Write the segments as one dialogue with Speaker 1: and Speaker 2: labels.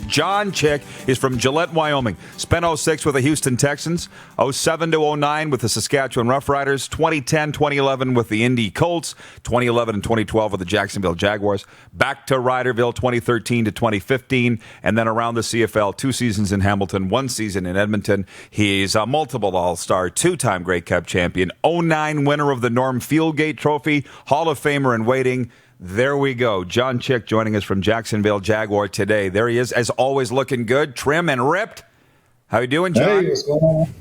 Speaker 1: John Chick is from Gillette, Wyoming. Spent 06 with the Houston Texans, 07 to 09 with the Saskatchewan Roughriders, 2010, 2011 with the Indy Colts, 2011 and 2012 with the Jacksonville Jaguars, back to Riderville 2013 to 2015, and then around the CFL, 2 seasons in Hamilton, 1 season in Edmonton. He's a multiple All-Star, 2-time Grey Cup champion, 09 winner of the Norm Fieldgate Trophy, Hall of Famer in waiting. There we go. John Chick joining us from Jacksonville Jaguar today. There he is, as always, looking good, trim and ripped. How you doing, John?
Speaker 2: Hey, what's going on?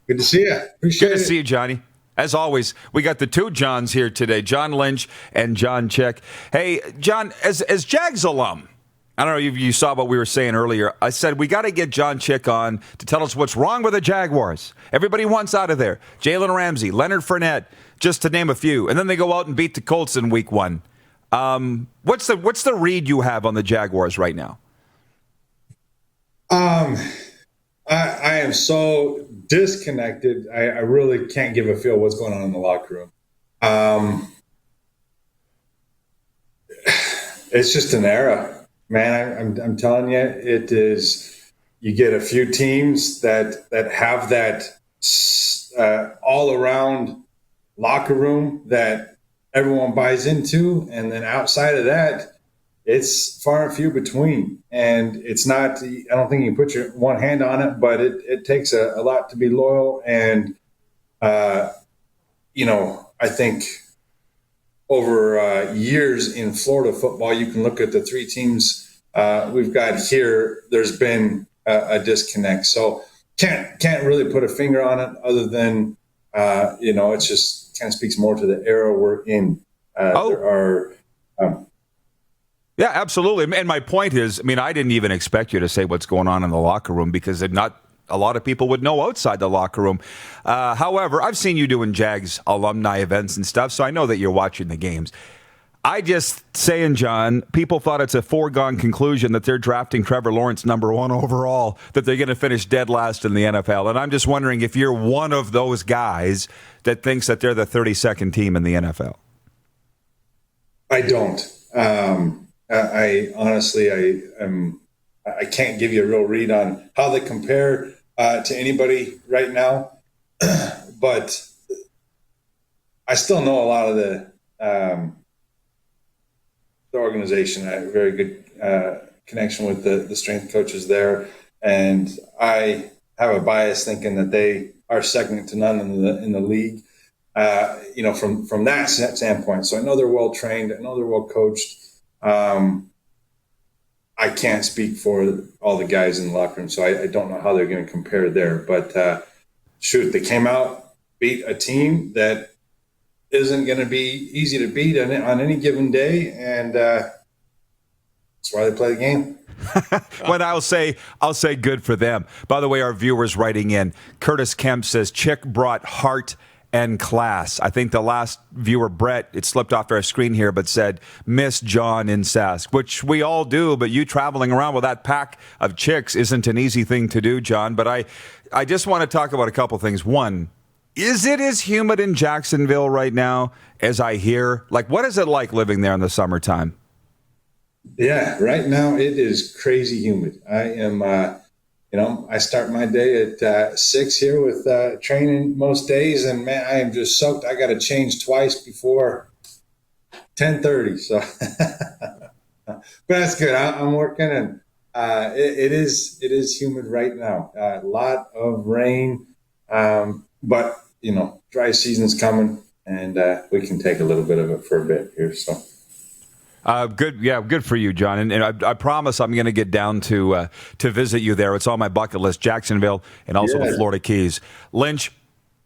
Speaker 2: Good to see you. Appreciate it.
Speaker 1: Good to see you, Johnny. As always, we got the two Johns here today, John Lynch and John Chick. Hey, John, as Jags alum, I don't know if you saw what we were saying earlier. I said we got to get John Chick on to tell us what's wrong with the Jaguars. Everybody wants out of there. Jalen Ramsey, Leonard Fournette, just to name a few. And then they go out and beat the Colts in week 1. What's the read you have on the Jaguars right now?
Speaker 2: I am so disconnected. I really can't give a feel what's going on in the locker room. It's just an era. Man, I'm telling you, it is. You get a few teams that have that all around locker room that everyone buys into, and then outside of that, it's far and few between. And it's not. I don't think you can put your one hand on it, but it takes a lot to be loyal. And I think over years in Florida football, you can look at the 3 teams we've got here. There's been a disconnect, so can't really put a finger on it other than it's just kind of speaks more to the era we're in. There are.
Speaker 1: Yeah, absolutely. And my point is, I didn't even expect you to say what's going on in the locker room because not a lot of people would know outside the locker room. However, I've seen you doing Jags alumni events and stuff, so I know that you're watching the games. I just saying, John, people thought it's a foregone conclusion that they're drafting Trevor Lawrence number 1 overall, that they're going to finish dead last in the NFL. And I'm just wondering if you're one of those guys that thinks that they're the 32nd team in the NFL.
Speaker 2: I don't. I honestly, I can't give you a real read on how they compare to anybody right now, but I still know a lot of the organization. I have a very good connection with the strength coaches there, and I have a bias thinking that they are second to none in the league. From that standpoint. So I know they're well trained. I know they're well coached. I can't speak for all the guys in the locker room, so I don't know how they're going to compare there. But they came out, beat a team that isn't going to be easy to beat on any given day, and that's why they play the game.
Speaker 1: Well, I'll say good for them. By the way, our viewers writing in, Curtis Kemp says Chick brought heart and class. I think the last viewer, Brett, it slipped off our screen here, but said, miss John in Sask, which we all do, but you traveling around with that pack of chicks isn't an easy thing to do, John. But I just want to talk about a couple things. One, is it as humid in Jacksonville right now as I hear? Like, what is it like living there in the summertime?
Speaker 2: Yeah, right now it is crazy humid. I am, I start my day at 6 here with training most days, and man, I am just soaked. I got to change twice before 10:30. So, but that's good. I'm working, and it is humid right now. A lot of rain, but dry season's coming, and we can take a little bit of it for a bit here. So.
Speaker 1: Good, yeah, good for you, John. And I promise I'm going to get down to visit you there. It's on my bucket list, Jacksonville, and also the Florida Keys. Lynch,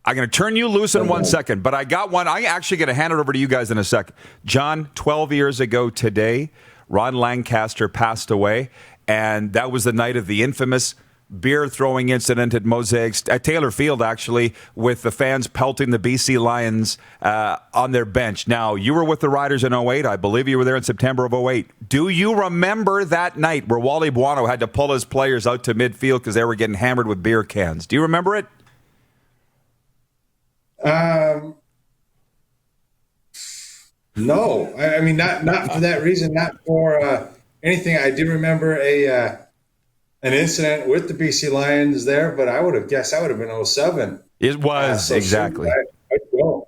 Speaker 1: I'm going to turn you loose in 1 second, but I got one. I'm actually going to hand it over to you guys in a second. John, 12 years ago today, Ron Lancaster passed away, and that was the night of the infamous beer throwing incident at Mosaics at Taylor Field, actually, with the fans pelting the BC Lions on their bench. Now, you were with the Riders in 08. I believe you were there in September of 08. Do you remember that night where Wally Buono had to pull his players out to midfield because they were getting hammered with beer cans? Do you remember it?
Speaker 2: No, I mean, not for that reason, not for anything. I do remember an incident with the BC Lions there, but I would have guessed that would have been '07.
Speaker 1: It was, exactly.
Speaker 2: I'd go.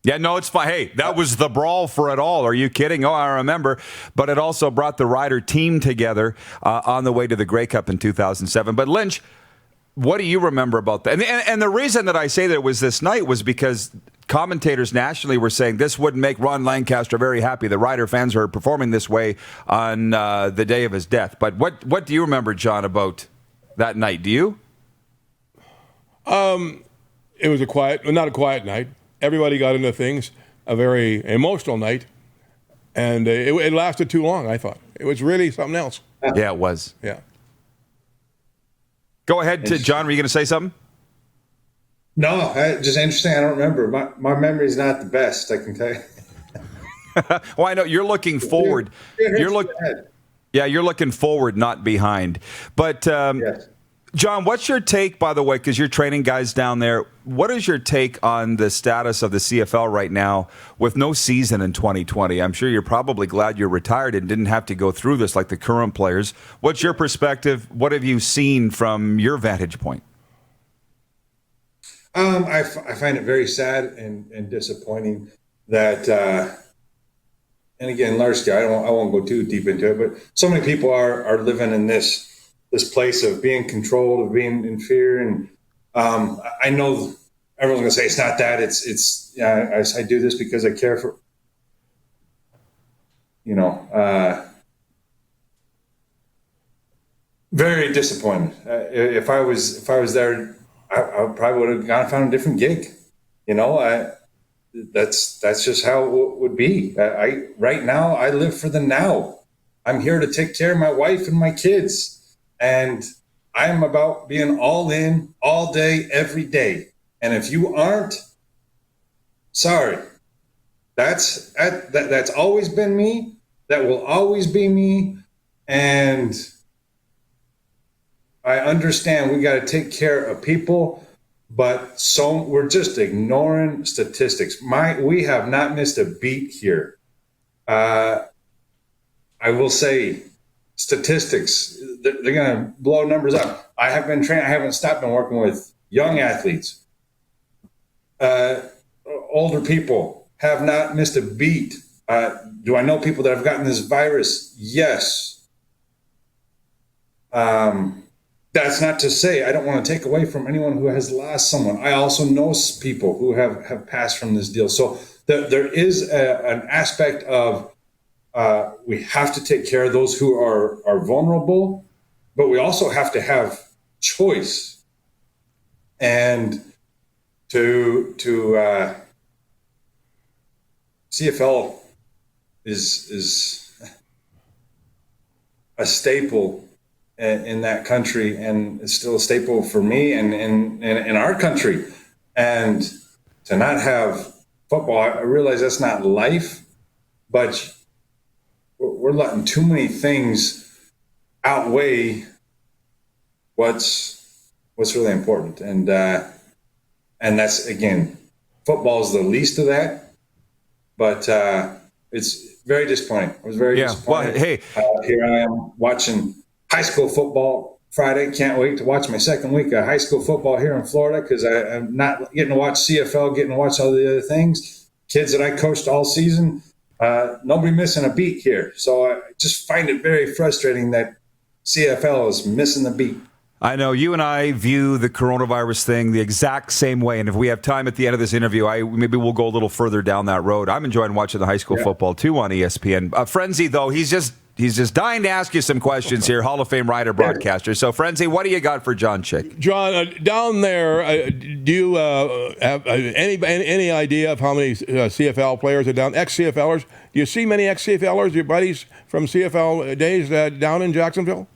Speaker 1: Yeah, no, it's fine. Hey, that was the brawl for it all. Are you kidding? Oh, I remember. But it also brought the Rider team together on the way to the Grey Cup in 2007. But Lynch, what do you remember about that? And the reason that I say that it was this night was because commentators nationally were saying this wouldn't make Ron Lancaster very happy. The Rider fans are performing this way on the day of his death. But what do you remember, John, about that night? Do you?
Speaker 3: It was not a quiet night. Everybody got into things. A very emotional night, and it lasted too long. I thought it was really something else.
Speaker 1: Yeah, it was.
Speaker 3: Yeah.
Speaker 1: Go ahead, John. Were you going to say something?
Speaker 2: No, just interesting. I don't remember. My memory's not the best, I can tell you.
Speaker 1: Well, I know you're looking forward. You're looking forward, not behind. But
Speaker 2: Yes.
Speaker 1: John, what's your take, by the way, because you're training guys down there? What is your take on the status of the CFL right now with no season in 2020? I'm sure you're probably glad you're retired and didn't have to go through this like the current players. What's your perspective? What have you seen from your vantage point?
Speaker 2: I find it very sad and disappointing that, and again, large scale, I won't go too deep into it, but so many people are living in this place of being controlled, of being in fear. And I know everyone's going to say it's not that. I do this because I care for, very disappointed. If I was there, I probably would have gone and found a different gig. That's just how it would be. Right now, I live for the now. I'm here to take care of my wife and my kids. And I am about being all in, all day, every day. And if you aren't, sorry. That's always been me. That will always be me. And I understand we got to take care of people, but we're just ignoring statistics. We have not missed a beat here. I will say statistics, they're going to blow numbers up. I have been trained. I haven't stopped been working with young athletes. Older people have not missed a beat. Do I know people that have gotten this virus? Yes. That's not to say I don't want to take away from anyone who has lost someone. I also know people who have passed from this deal. So there is an aspect of we have to take care of those who are vulnerable, but we also have to have choice. And to CFL is a staple in that country, and it's still a staple for me and in our country. And to not have football, I realize that's not life, but we're letting too many things outweigh what's really important. And that's, again, football is the least of that, but it's very disappointing. I was very disappointed.
Speaker 1: Well, hey,
Speaker 2: here I am watching high school football Friday. Can't wait to watch my second week of high school football here in Florida because I'm not getting to watch CFL, getting to watch all the other things. Kids that I coached all season, nobody missing a beat here. So I just find it very frustrating that CFL is missing the beat.
Speaker 1: I know you and I view the coronavirus thing the exact same way. And if we have time at the end of this interview, maybe we'll go a little further down that road. I'm enjoying watching the high school football too on ESPN. Frenzy, though, he's just dying to ask you some questions here. Hall of Fame writer, broadcaster. So, Frenzy, what do you got for John Chick?
Speaker 3: John, down there, do you have any idea of how many CFL players are down? Ex-CFLers? Do you see many ex-CFLers, your buddies from CFL days down in Jacksonville?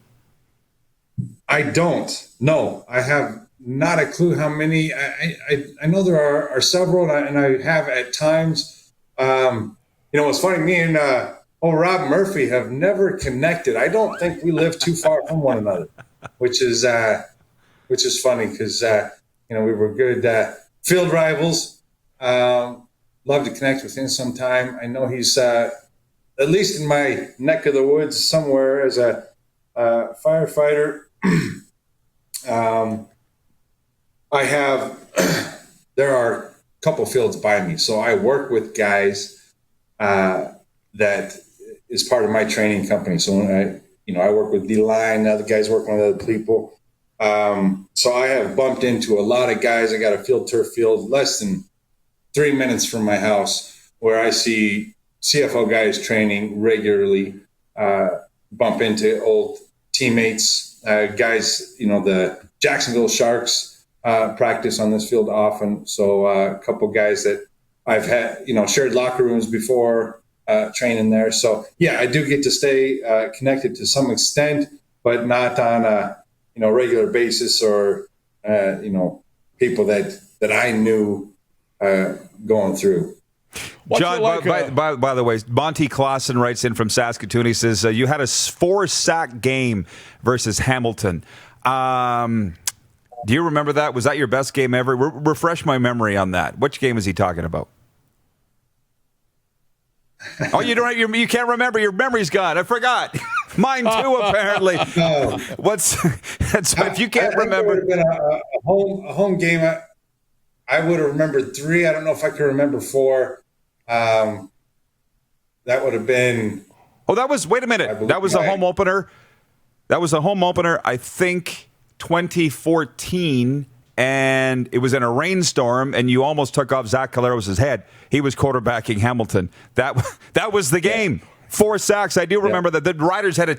Speaker 2: I don't. No, I have not a clue how many. I know there are several, and I have at times. It's funny. Me and Rob Murphy have never connected. I don't think we live too far from one another, which is funny because we were good field rivals. Love to connect with him sometime. I know he's at least in my neck of the woods somewhere as a firefighter, I have, there are a couple fields by me. So I work with guys that is part of my training company. So when I work with D-line, other guys working with other people. So I have bumped into a lot of guys. I got a field turf field less than 3 minutes from my house where I see CFL guys training regularly, bump into old teammates, guys, the Jacksonville Sharks practice on this field often. So a couple guys that I've had, shared locker rooms before, training there. So yeah, I do get to stay connected to some extent, but not on a regular basis or people that I knew going through.
Speaker 1: John, by the way, Monty Clausen writes in from Saskatoon. He says, you had a 4-sack game versus Hamilton. Do you remember that? Was that your best game ever? Refresh my memory on that. Which game is he talking about? Oh, you can't remember. Your memory's gone. I forgot. Mine too, apparently. If you can't remember?
Speaker 2: It would have been a home game. I would have remembered 3. I don't know if I could remember 4. That would have been.
Speaker 1: Oh, wait a minute. That was a home opener. That was a home opener, I think, 2014. And it was in a rainstorm, and you almost took off Zach Caleros' head. He was quarterbacking Hamilton. That was the game. 4 sacks. I do remember that the Riders had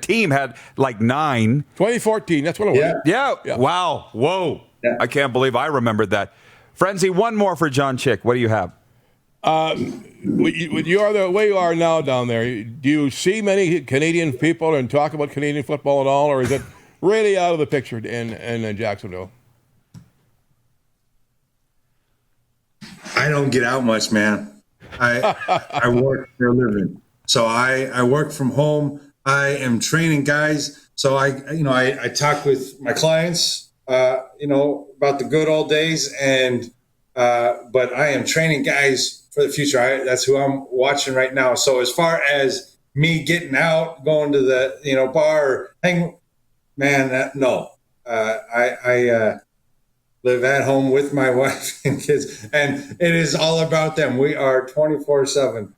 Speaker 1: like 9.
Speaker 3: 2014. That's what it was.
Speaker 1: Yeah. Wow. Whoa. Yeah. I can't believe I remembered that. Frenzy, one more for John Chick. What do you have?
Speaker 3: You are the way you are now down there. Do you see many Canadian people and talk about Canadian football at all, or is it really out of the picture in Jacksonville?
Speaker 2: I don't get out much, man. I work for a living. So I work from home. I am training guys. So I talk with my clients, about the good old days, but I am training guys for the future. That's who I'm watching right now. So as far as me getting out, going to the bar, hang, man, no. I live at home with my wife and kids, and it is all about them. We are 24/7.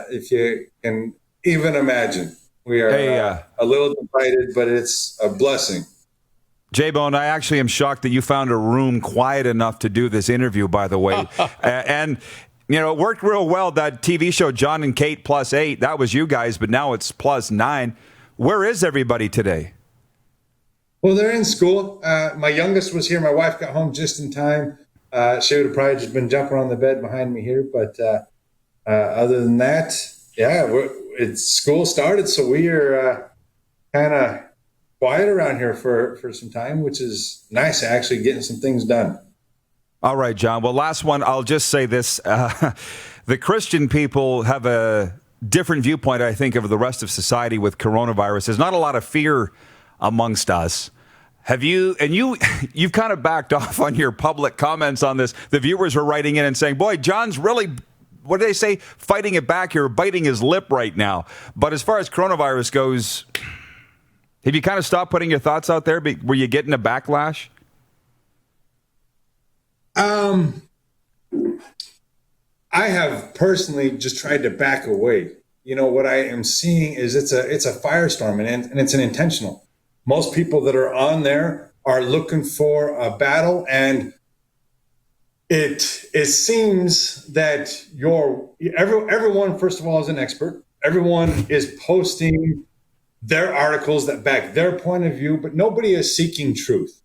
Speaker 2: If you can even imagine, we are a little divided, but it's a blessing.
Speaker 1: J-Bone, I actually am shocked that you found a room quiet enough to do this interview, by the way. And, it worked real well. That TV show, John and Kate +8, that was you guys, but now it's +9. Where is everybody today?
Speaker 2: Well, they're in school. My youngest was here. My wife got home just in time. She would have probably just been jumping on the bed behind me here. But other than that, school started. So we are kind of quiet around here for some time, which is nice, actually getting some things done.
Speaker 1: All right, John. Well, last one. I'll just say this. The Christian people have a different viewpoint, I think, of the rest of society with coronavirus. There's not a lot of fear amongst us. You've kind of backed off on your public comments on this. The viewers were writing in and saying, boy, John's really, what do they say, fighting it back here, biting his lip right now. But as far as coronavirus goes, have you kind of stopped putting your thoughts out there? Were you getting a backlash?
Speaker 2: I have personally just tried to back away. What I am seeing is it's a firestorm, and it's an intentional. Most people that are on there are looking for a battle, and it seems that everyone, first of all, is an expert. Everyone is posting their articles that back their point of view, but nobody is seeking truth.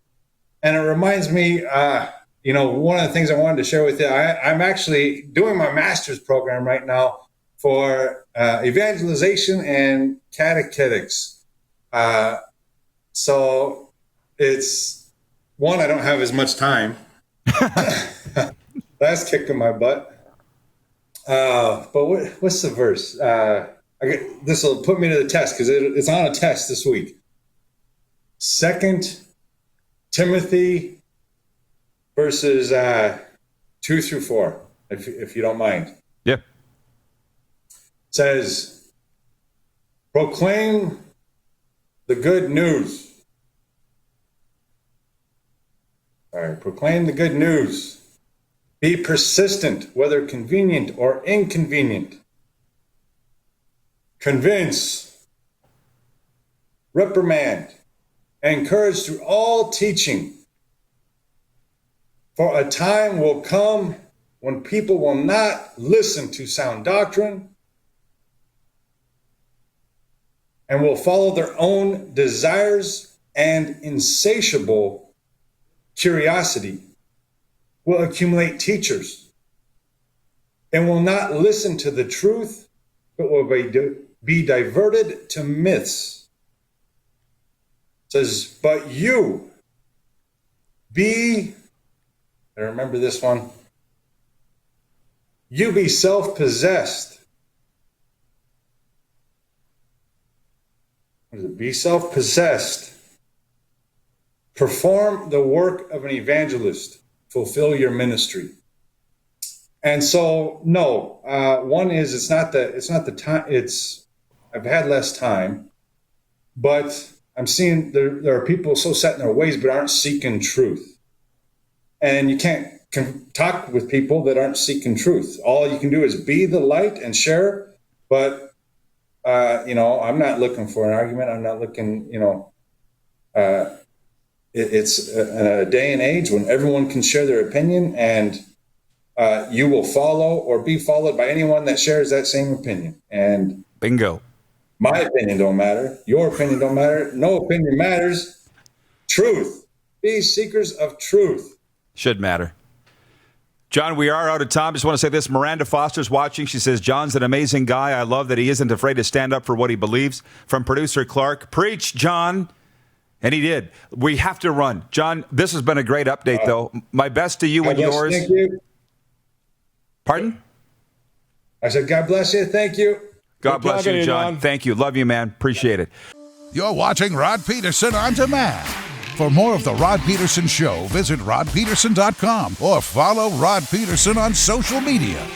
Speaker 2: And it reminds me, one of the things I wanted to share with you, I'm actually doing my master's program right now for evangelization and catechetics. So it's one, I don't have as much time. That's kicking my butt. But what's the verse? This will put me to the test because it's on a test this week. 2 Timothy verses 2 through 4, if you don't mind.
Speaker 1: Yep.
Speaker 2: Says, Proclaim the good news. All right, proclaim the good news. Be persistent, whether convenient or inconvenient. Convince, reprimand, and encourage through all teaching. For a time will come when people will not listen to sound doctrine and will follow their own desires, and insatiable curiosity will accumulate teachers and will not listen to the truth, but will be diverted to myths. It says, but you be, I remember this one, you be self-possessed. What is it? Be self-possessed. Perform the work of an evangelist. Fulfill your ministry. And so, no, one is it's not the time. I've had less time, but I'm seeing there are people so set in their ways but aren't seeking truth. And you can't talk with people that aren't seeking truth. All you can do is be the light and share. But, I'm not looking for an argument. I'm not looking, it's a day and age when everyone can share their opinion, and you will follow or be followed by anyone that shares that same opinion. And
Speaker 1: bingo.
Speaker 2: My opinion don't matter. Your opinion don't matter. No opinion matters. Truth. Be seekers of truth.
Speaker 1: Should matter. John, we are out of time. Just want to say this. Miranda Foster's watching. She says, John's an amazing guy. I love that he isn't afraid to stand up for what he believes. From producer Clark, preach, John. And he did. We have to run. John, this has been a great update, though. My best to you and yours.
Speaker 2: Thank you.
Speaker 1: Pardon?
Speaker 2: I said, God bless you. Thank you.
Speaker 1: God bless you, John. Thank you. Love you, man. Appreciate it.
Speaker 4: You're watching Rod Pedersen On Demand. For more of The Rod Pedersen Show, visit rodpedersen.com or follow Rod Pedersen on social media.